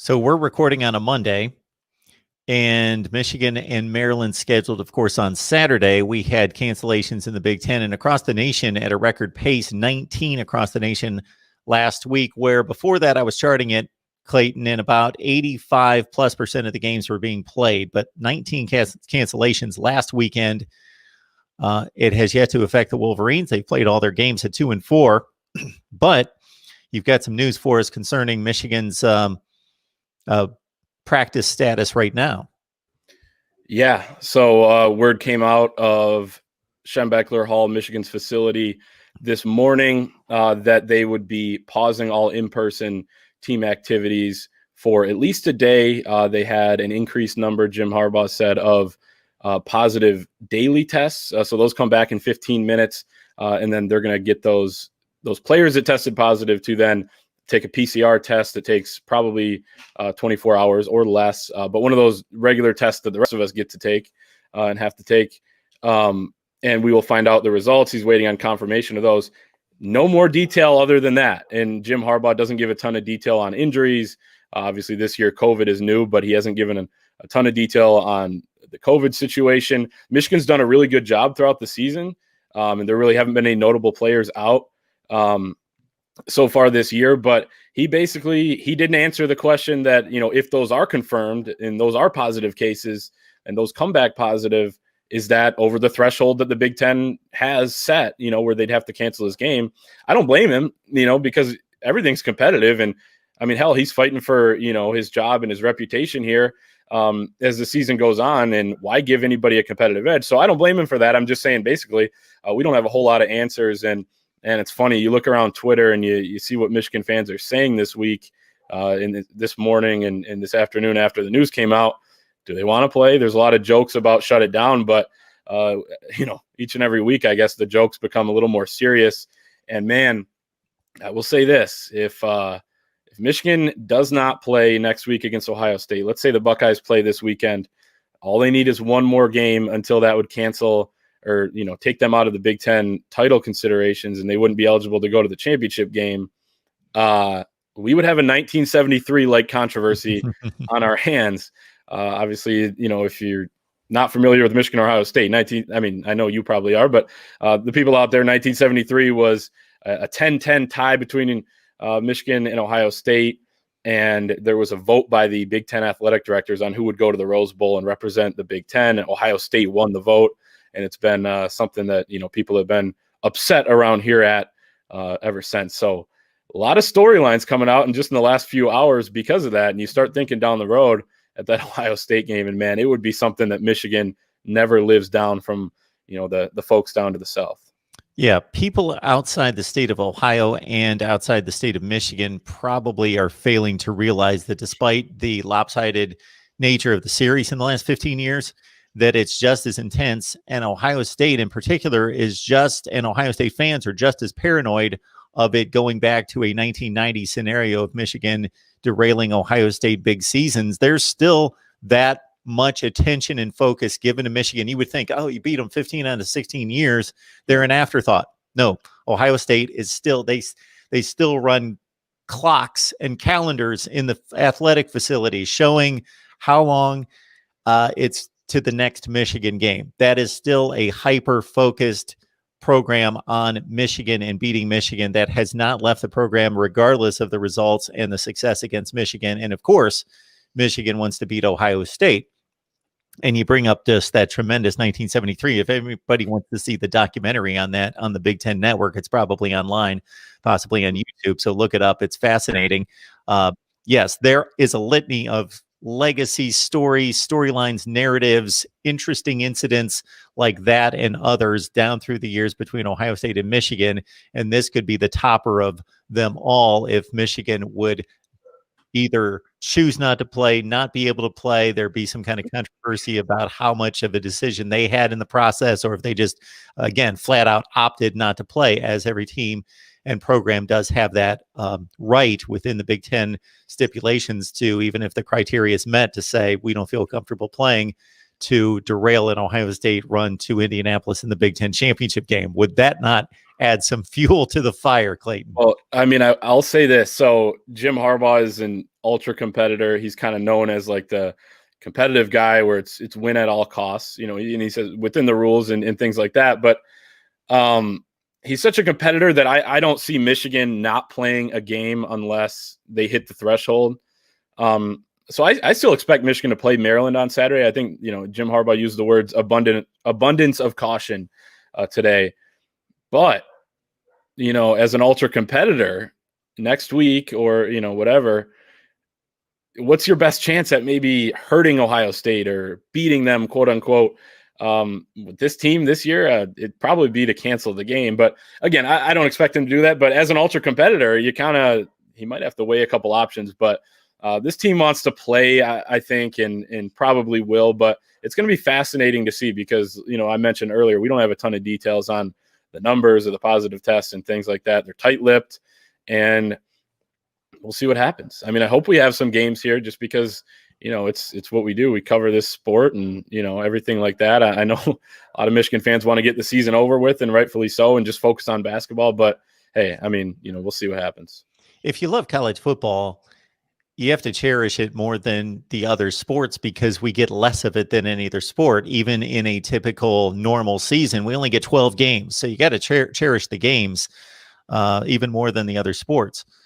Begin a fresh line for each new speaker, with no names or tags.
So we're recording on a Monday, and Michigan and Maryland scheduled, of course, on Saturday. We had cancellations in the Big Ten and across the nation at a record pace, 19 across the nation last week, where before that I was charting it, Clayton, and about 85+% of the games were being played, but 19 cancellations last weekend. It has yet to affect the Wolverines. They've played all their games at 2-4, but you've got some news for us concerning Michigan's practice status right now.
Yeah. So word came out of Schembechler Hall, Michigan's facility this morning that they would be pausing all in-person team activities for at least a day. They had an increased number, Jim Harbaugh said, of positive daily tests. So those come back in 15 minutes, and then they're going to get those players that tested positive to then take a PCR test that takes probably 24 hours or less, but one of those regular tests that the rest of us get to take and have to take. And we will find out the results. He's waiting on confirmation of those. No more detail other than that. And Jim Harbaugh doesn't give a ton of detail on injuries. Obviously, this year COVID is new, but he hasn't given a ton of detail on the COVID situation. Michigan's done a really good job throughout the season, and there really haven't been any notable players out so far this year, but he didn't answer the question that, if those are confirmed and those are positive cases and those come back positive, is that over the threshold that the Big Ten has set, where they'd have to cancel his game? I don't blame him, because everything's competitive. And I mean, hell, he's fighting for, his job and his reputation here as the season goes on, and why give anybody a competitive edge? So I don't blame him for that. I'm just saying, basically, we don't have a whole lot of answers. And it's funny, you look around Twitter and you see what Michigan fans are saying this week, this morning and this afternoon after the news came out. Do they want to play? There's a lot of jokes about shut it down, but each and every week, I guess the jokes become a little more serious. And man, I will say this: if Michigan does not play next week against Ohio State, let's say the Buckeyes play this weekend, all they need is one more game until that would cancel or, take them out of the Big Ten title considerations, and they wouldn't be eligible to go to the championship game. We would have a 1973-like controversy on our hands. Obviously, if you're not familiar with Michigan or Ohio State, I know you probably are, but the people out there, 1973 was a 10-10 tie between Michigan and Ohio State, and there was a vote by the Big Ten athletic directors on who would go to the Rose Bowl and represent the Big Ten, and Ohio State won the vote. And it's been something that, people have been upset around here at ever since. So a lot of storylines coming out and just in the last few hours because of that. And you start thinking down the road at that Ohio State game, and man, it would be something that Michigan never lives down from, the folks down to the south.
Yeah, people outside the state of Ohio and outside the state of Michigan probably are failing to realize that despite the lopsided nature of the series in the last 15 years, that it's just as intense, and Ohio State in particular and Ohio State fans are just as paranoid of it going back to a 1990 scenario of Michigan derailing Ohio State big seasons. There's still that much attention and focus given to Michigan. You would think, oh, you beat them 15 out of 16 years. They're an afterthought. No, Ohio State is still, they still run clocks and calendars in the athletic facility showing how long it's to the next Michigan game. That is still a hyper-focused program on Michigan and beating Michigan that has not left the program regardless of the results and the success against Michigan. And of course, Michigan wants to beat Ohio State. And you bring up just that tremendous 1973. If anybody wants to see the documentary on that on the Big Ten Network, it's probably online, possibly on YouTube. So look it up. It's fascinating. Yes, there is a litany of legacy stories, storylines, narratives, interesting incidents like that and others down through the years between Ohio State and Michigan. And this could be the topper of them all if Michigan would either choose not to play, not be able to play. There'd be some kind of controversy about how much of a decision they had in the process, or if they just, again, flat out opted not to play, as every team and program does have that right within the Big Ten stipulations to, even if the criteria is met, to say we don't feel comfortable playing, to derail an Ohio State run to Indianapolis in the Big Ten championship game. Would that not add some fuel to the fire, Clayton.
Well, I mean, I'll say this. So Jim Harbaugh is an ultra competitor. He's kind of known as like the competitive guy where it's win at all costs, and he says within the rules and things like that. But he's such a competitor that I don't see Michigan not playing a game unless they hit the threshold. So I still expect Michigan to play Maryland on Saturday. I think, Jim Harbaugh used the words abundance of caution today. But, as an ultra competitor next week or, whatever, what's your best chance at maybe hurting Ohio State or beating them, quote unquote? With this team this year, it'd probably be to cancel the game. But again, I don't expect him to do that. But as an ultra competitor, he might have to weigh a couple options. But this team wants to play, I think, and probably will. But it's going to be fascinating to see because, I mentioned earlier, we don't have a ton of details on the numbers of the positive tests and things like that. They're tight-lipped, and we'll see what happens. I mean, I hope we have some games here just because, it's what we do. We cover this sport and, everything like that. I know a lot of Michigan fans want to get the season over with, and rightfully so, and just focus on basketball. But, hey, I mean, we'll see what happens.
If you love college football, you have to cherish it more than the other sports because we get less of it than any other sport. Even in a typical normal season, we only get 12 games. So you got to cherish the games even more than the other sports.